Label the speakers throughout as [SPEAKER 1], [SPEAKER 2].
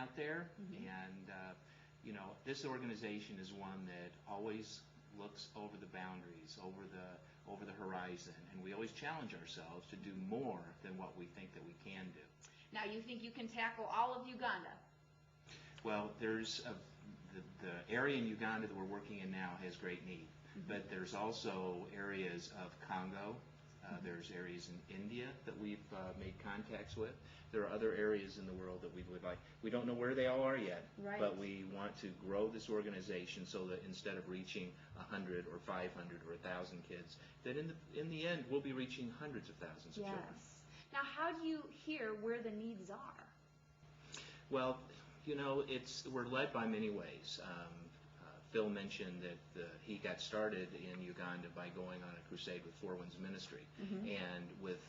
[SPEAKER 1] out there, and this organization is one that always looks over the boundaries, over the horizon, and we always challenge ourselves to do more than what we think that we can do.
[SPEAKER 2] Now, you think you can tackle all of Uganda?
[SPEAKER 1] Well, there's the area in Uganda that we're working in now has great need, but there's also areas of Congo. There's areas in India that we've made contacts with. There are other areas in the world that we would like. We don't know where they all are yet, but we want to grow this organization so that instead of reaching 100 or 500 or 1,000 kids, that in the end we'll be reaching hundreds of thousands of children.
[SPEAKER 2] Now, how do you hear where the needs are?
[SPEAKER 1] Well, we're led by many ways. Phil mentioned that he got started in Uganda by going on a crusade with Four Winds Ministry, and with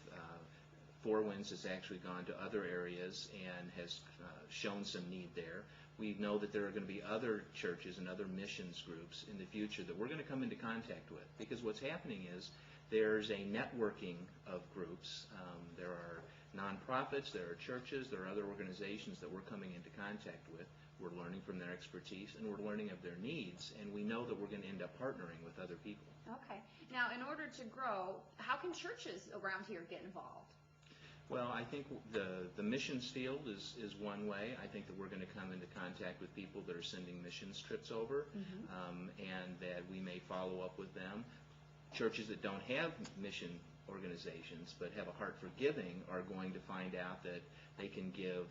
[SPEAKER 1] Four Winds has actually gone to other areas and has shown some need there. We know that there are going to be other churches and other missions groups in the future that we're going to come into contact with, because what's happening is there's a networking of groups. There are nonprofits, there are churches, there are other organizations that we're coming into contact with. We're learning from their expertise, and we're learning of their needs, and we know that we're going to end up partnering with other people.
[SPEAKER 2] Okay. Now, in order to grow, how can churches around here get involved?
[SPEAKER 1] Well, I think the missions field is one way. I think that we're going to come into contact with people that are sending missions trips over, and that we may follow up with them. Churches that don't have mission organizations but have a heart for giving are going to find out that they can give,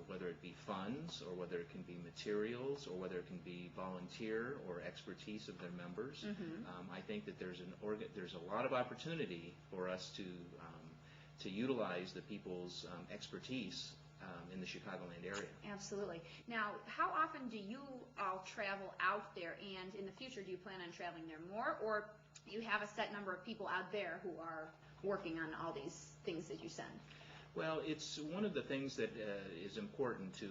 [SPEAKER 1] whether it be funds or whether it can be materials or whether it can be volunteer or expertise of their members. I think that there's a lot of opportunity for us to utilize the people's expertise in the Chicagoland area.
[SPEAKER 2] Absolutely. Now, how often do you all travel out there, and in the future do you plan on traveling there more, or you have a set number of people out there who are working on all these things that you send?
[SPEAKER 1] Well, it's one of the things that is important to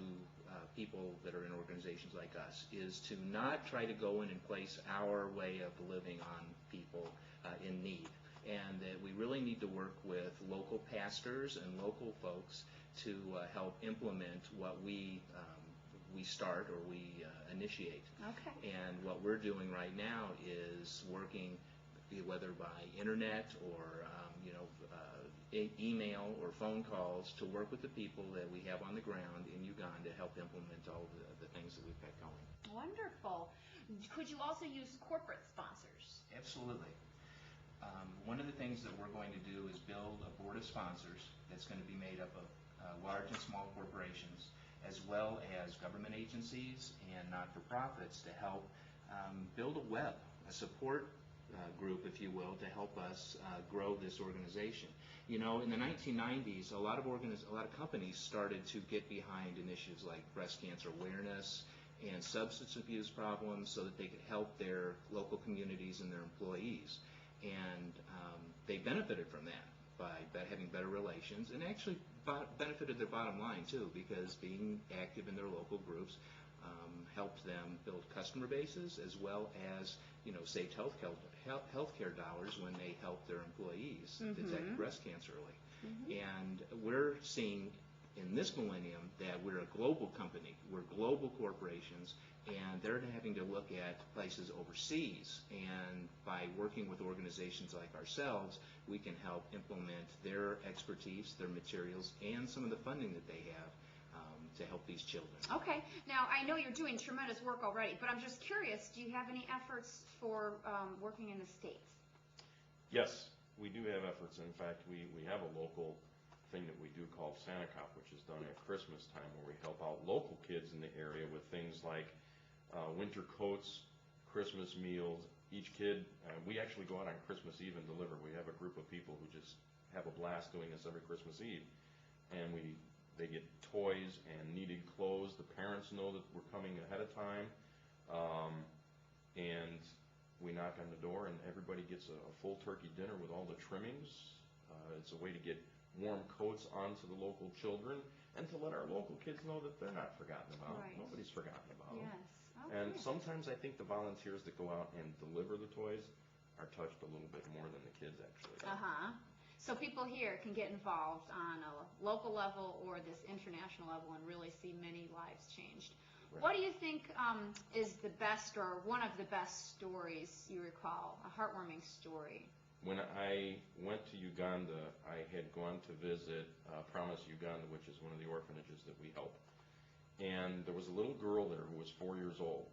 [SPEAKER 1] people that are in organizations like us, is to not try to go in and place our way of living on people in need, and that we really need to work with local pastors and local folks to help implement what we start or we initiate.
[SPEAKER 2] Okay.
[SPEAKER 1] And what we're doing right now is working, whether by internet or email or phone calls, to work with the people that we have on the ground in Uganda to help implement all the things that we've got going.
[SPEAKER 2] Wonderful. Could you also use corporate sponsors?
[SPEAKER 1] Absolutely. One of the things that we're going to do is build a board of sponsors that's going to be made up of large and small corporations, as well as government agencies and not-for-profits, to help build a web, a support group, if you will, to help us grow this organization. In the 1990s, a lot of companies started to get behind initiatives like breast cancer awareness and substance abuse problems so that they could help their local communities and their employees. And they benefited from that by having better relations, and actually benefited their bottom line too, because being active in their local groups helped them build customer bases, as well as saved healthcare dollars when they helped their employees detect breast cancer early. And we're seeing in this millennium that we're a global company, we're global corporations, and they're having to look at places overseas, and by working with organizations like ourselves, we can help implement their expertise, their materials, and some of the funding that they have to help these children.
[SPEAKER 2] Okay. Now, I know you're doing tremendous work already, but I'm just curious, do you have any efforts for working in the States?
[SPEAKER 3] Yes, we do have efforts. In fact, we have a local thing that we do called Santa Cop, which is done at Christmas time, where we help out local kids in the area with things like winter coats, Christmas meals. Each kid, we actually go out on Christmas Eve and deliver. We have a group of people who just have a blast doing this every Christmas Eve, and they get toys and needed clothes. The parents know that we're coming ahead of time, and we knock on the door, and everybody gets a full turkey dinner with all the trimmings. It's a way to get warm coats onto the local children, and to let our local kids know that they're not forgotten about.
[SPEAKER 2] Right.
[SPEAKER 3] Nobody's forgotten about them.
[SPEAKER 2] Yes. Okay.
[SPEAKER 3] And sometimes I think the volunteers that go out and deliver the toys are touched a little bit more than the kids, actually.
[SPEAKER 2] So people here can get involved on a local level or this international level and really see many lives changed.
[SPEAKER 3] Right.
[SPEAKER 2] What do you think is the best or one of the best stories you recall, a heartwarming story?
[SPEAKER 3] When I went to Uganda, I had gone to visit Promise Uganda, which is one of the orphanages that we help. And there was a little girl there who was 4 years old.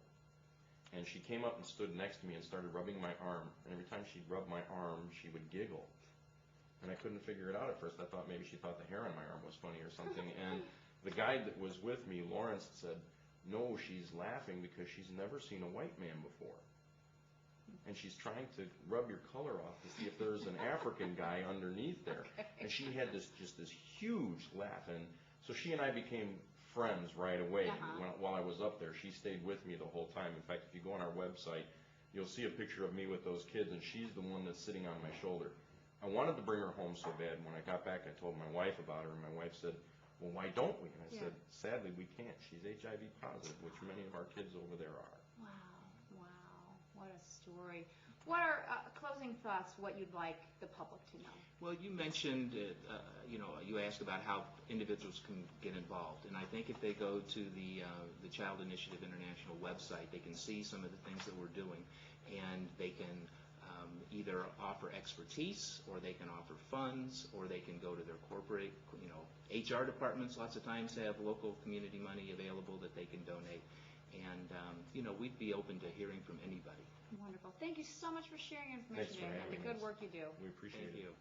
[SPEAKER 3] And she came up and stood next to me and started rubbing my arm. And every time she'd rub my arm, she would giggle. And I couldn't figure it out at first. I thought maybe she thought the hair on my arm was funny or something. And the guide that was with me, Lawrence, said, no, she's laughing because she's never seen a white man before. And she's trying to rub your color off to see if there's an African guy underneath there.
[SPEAKER 2] Okay.
[SPEAKER 3] And she had this huge laugh. And so she and I became friends right away. While I was up there, she stayed with me the whole time. In fact, if you go on our website, you'll see a picture of me with those kids, and she's the one that's sitting on my shoulder. I wanted to bring her home so bad. When I got back, I told my wife about her, and my wife said, well, why don't we? And I said, sadly, we can't. She's HIV positive, which many of our kids over there are.
[SPEAKER 2] Wow, what a story. What are closing thoughts, what you'd like the public to know?
[SPEAKER 1] Well, you mentioned, you asked about how individuals can get involved, and I think if they go to the Child Initiative International website, they can see some of the things that we're doing, and they can either offer expertise, or they can offer funds, or they can go to their corporate, HR departments lots of times have local community money available that they can donate, and we'd be open to heaaring from anybody.
[SPEAKER 2] Wonderful. Thank you so much for sharing your information today and the good work you do.
[SPEAKER 3] We appreciate it.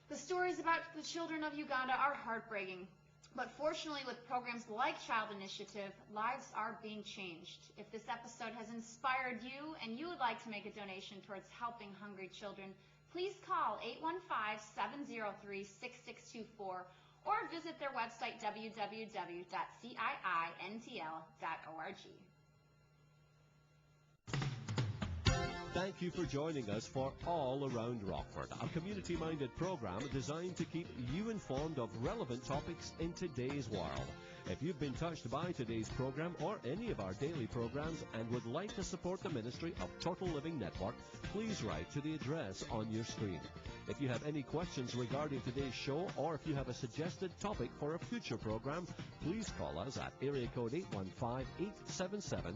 [SPEAKER 2] The stories about the children of Uganda are heartbreaking, but fortunately with programs like Child Initiative, lives are being changed. If this episode has inspired you and you would like to make a donation towards helping hungry children, please call 815-703-6624 or visit their website www.ciintl.org.
[SPEAKER 4] Thank you for joining us for All Around Rockford, a community-minded program designed to keep you informed of relevant topics in today's world. If you've been touched by today's program or any of our daily programs and would like to support the ministry of Total Living Network, please write to the address on your screen. If you have any questions regarding today's show or if you have a suggested topic for a future program, please call us at area code 815-877-5151.